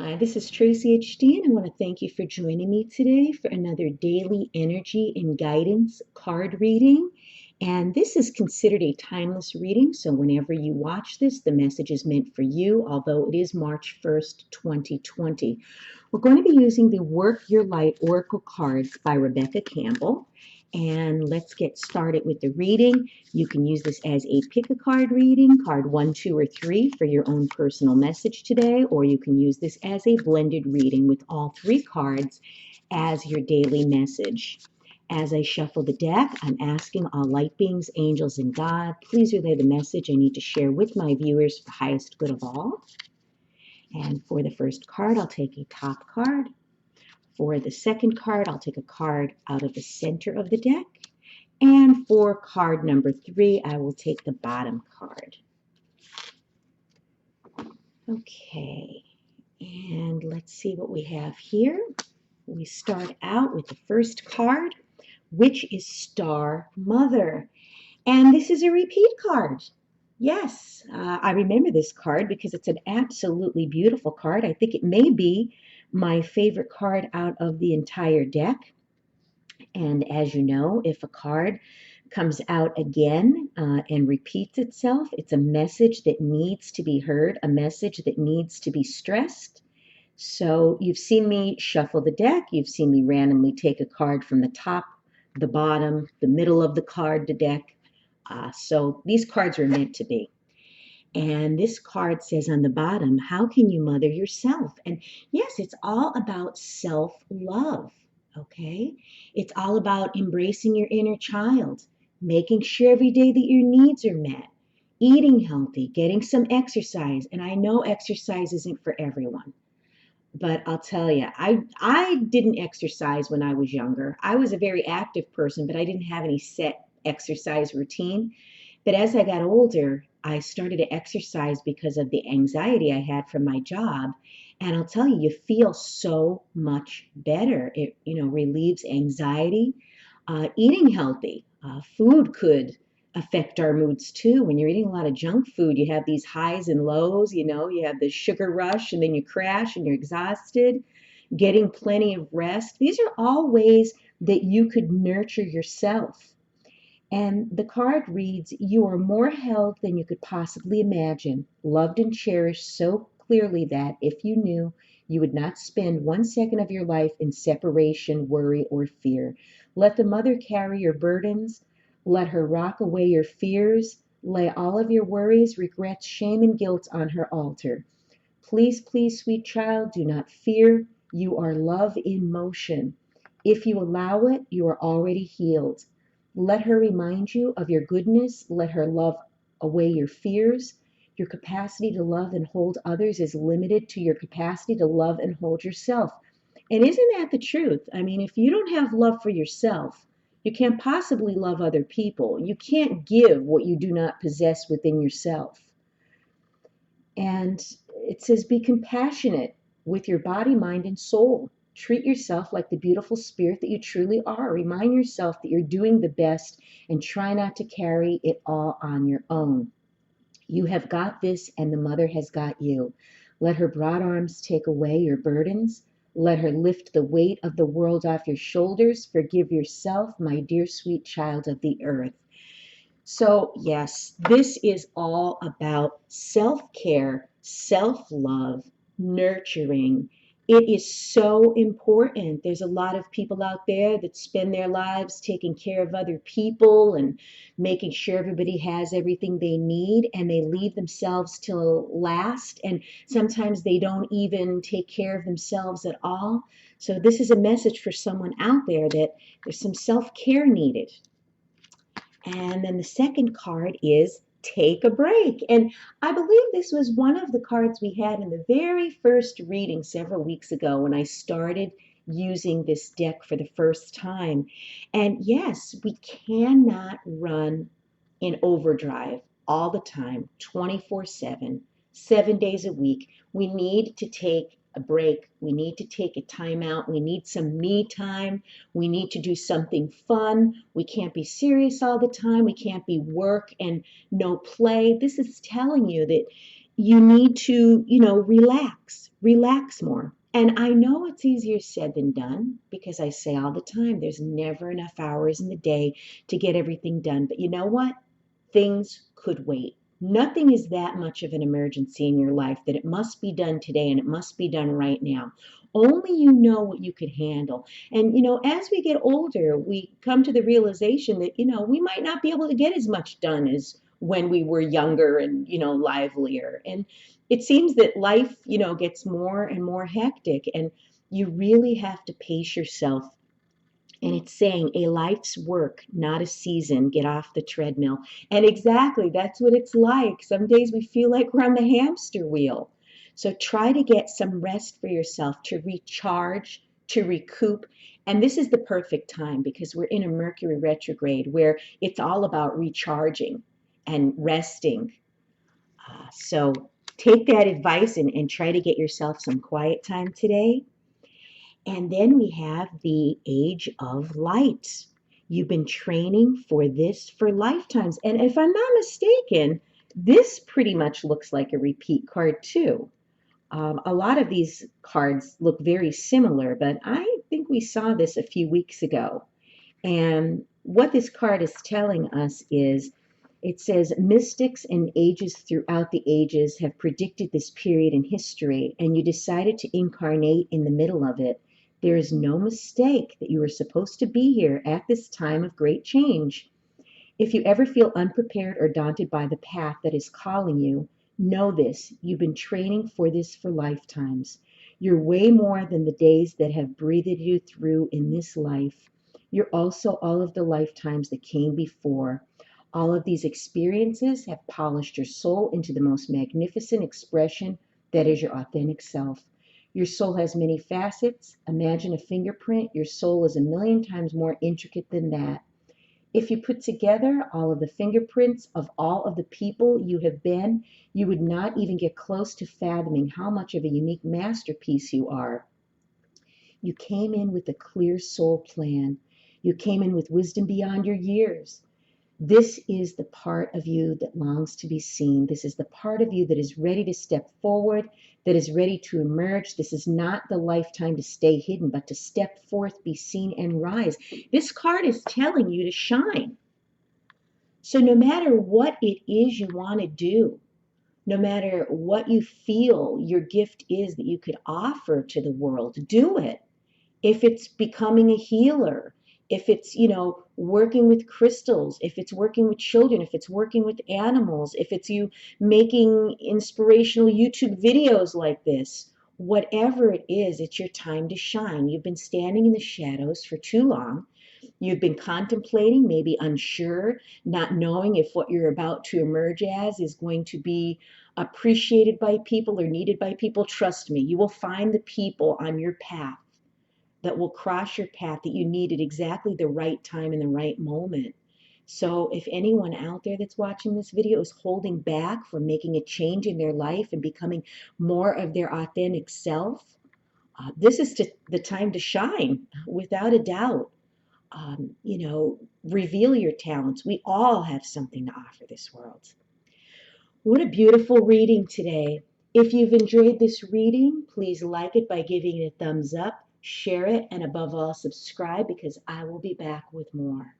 Hi, this is Tracy HD, and I want to thank you for joining me today for another daily energy and guidance card reading. And this is considered a timeless reading, so whenever you watch this, the message is meant for you, although it is March 1st, 2020. We're going to be using the Work Your Light Oracle cards by Rebecca Campbell. And let's get started with the reading. You can use this as a pick a card reading, card 1, 2, or 3 for your own personal message today, or you can use this as a blended reading with all 3 cards as your daily message. As I shuffle the deck, I'm asking all light beings, angels, and God, please relay the message I need to share with my viewers for the highest good of all. And for the first card, I'll take a top card. For the second card, I'll take a card out of the center of the deck. And for card number 3, I will take the bottom card. Okay, and let's see what we have here. We start out with the first card, which is Star Mother. And this is a repeat card. Yes, I remember this card because it's an absolutely beautiful card. I think it may be my favorite card out of the entire deck. And as you know, if a card comes out again and repeats itself, it's a message that needs to be heard, a message that needs to be stressed. So you've seen me shuffle the deck. You've seen me randomly take a card from the top, the bottom, the middle of the card, the deck. So these cards are meant to be. And this card says on the bottom, how can you mother yourself? And yes, it's all about self-love, okay? It's all about embracing your inner child, making sure every day that your needs are met, eating healthy, getting some exercise. And I know exercise isn't for everyone, but I'll tell you, I didn't exercise when I was younger. I was a very active person, but I didn't have any set exercise routine. But as I got older, I started to exercise because of the anxiety I had from my job. And I'll tell you, you feel so much better. It, relieves anxiety. Eating healthy. Food could affect our moods too. When you're eating a lot of junk food, you have these highs and lows, you have the sugar rush and then you crash and you're exhausted. Getting plenty of rest. These are all ways that you could nurture yourself. And the card reads, you are more held than you could possibly imagine, loved and cherished so clearly that if you knew, you would not spend 1 second of your life in separation, worry, or fear. Let the mother carry your burdens. Let her rock away your fears. Lay all of your worries, regrets, shame, and guilt on her altar. Please, please, sweet child, do not fear. You are love in motion. If you allow it, you are already healed. Let her remind you of your goodness. Let her love away your fears. Your capacity to love and hold others is limited to your capacity to love and hold yourself. And isn't that the truth? I mean, if you don't have love for yourself, you can't possibly love other people. You can't give what you do not possess within yourself. And it says, be compassionate with your body, mind, and soul. Treat yourself like the beautiful spirit that you truly are. Remind yourself that you're doing the best and try not to carry it all on your own. You have got this, and the mother has got you. Let her broad arms take away your burdens. Let her lift the weight of the world off your shoulders. Forgive yourself, my dear sweet child of the earth. So, yes, this is all about self-care, self-love, nurturing. It is so important. There's a lot of people out there that spend their lives taking care of other people and making sure everybody has everything they need, and they leave themselves till last. And sometimes they don't even take care of themselves at all. So, this is a message for someone out there that there's some self-care needed. And then the second card is take a break. And I believe this was one of the cards we had in the very first reading several weeks ago when I started using this deck for the first time. And yes, we cannot run in overdrive all the time, 24/7, 7 days a week. We need to take a break. We need to take a time out. We need some me time. We need to do something fun. We can't be serious all the time. We can't be work and no play. This is telling you that you need to, relax more. And I know it's easier said than done because I say all the time, there's never enough hours in the day to get everything done. But you know what? Things could wait. Nothing is that much of an emergency in your life that it must be done today and it must be done right now. Only you know what you could handle. And, as we get older, we come to the realization that, we might not be able to get as much done as when we were younger and, livelier. And it seems that life, gets more and more hectic, and you really have to pace yourself. And it's saying a life's work, not a season. Get off the treadmill. And exactly, that's what it's like. Some days we feel like we're on the hamster wheel. So try to get some rest for yourself, to recharge, to recoup. And this is the perfect time because we're in a Mercury retrograde where it's all about recharging and resting. So take that advice and try to get yourself some quiet time today. And then we have the age of light. You've been training for this for lifetimes. And if I'm not mistaken, this pretty much looks like a repeat card too. A lot of these cards look very similar, but I think we saw this a few weeks ago. And what this card is telling us is it says mystics and ages throughout the ages have predicted this period in history, and you decided to incarnate in the middle of it. There is no mistake that you are supposed to be here at this time of great change. If you ever feel unprepared or daunted by the path that is calling you, know this: you've been training for this for lifetimes. You're way more than the days that have breathed you through in this life. You're also all of the lifetimes that came before. All of these experiences have polished your soul into the most magnificent expression that is your authentic self. Your soul has many facets. Imagine a fingerprint. Your soul is a million times more intricate than that. If you put together all of the fingerprints of all of the people you have been, you would not even get close to fathoming how much of a unique masterpiece you are. You came in with a clear soul plan. You came in with wisdom beyond your years. This is the part of you that longs to be seen. This is the part of you that is ready to step forward, that is ready to emerge. This is not the lifetime to stay hidden, but to step forth, be seen, and rise. This card is telling you to shine. So no matter what it is you want to do, no matter what you feel your gift is that you could offer to the world, do it. If it's becoming a healer, if it's, working with crystals, if it's working with children, if it's working with animals, if it's you making inspirational YouTube videos like this, whatever it is, it's your time to shine. You've been standing in the shadows for too long. You've been contemplating, maybe unsure, not knowing if what you're about to emerge as is going to be appreciated by people or needed by people. Trust me, you will find the people on your path that will cross your path that you need at exactly the right time and the right moment. So if anyone out there that's watching this video is holding back from making a change in their life and becoming more of their authentic self, this is the time to shine, without a doubt. Reveal your talents. We all have something to offer this world. What a beautiful reading today. If you've enjoyed this reading, please like it by giving it a thumbs up, share it, and above all, subscribe, because I will be back with more.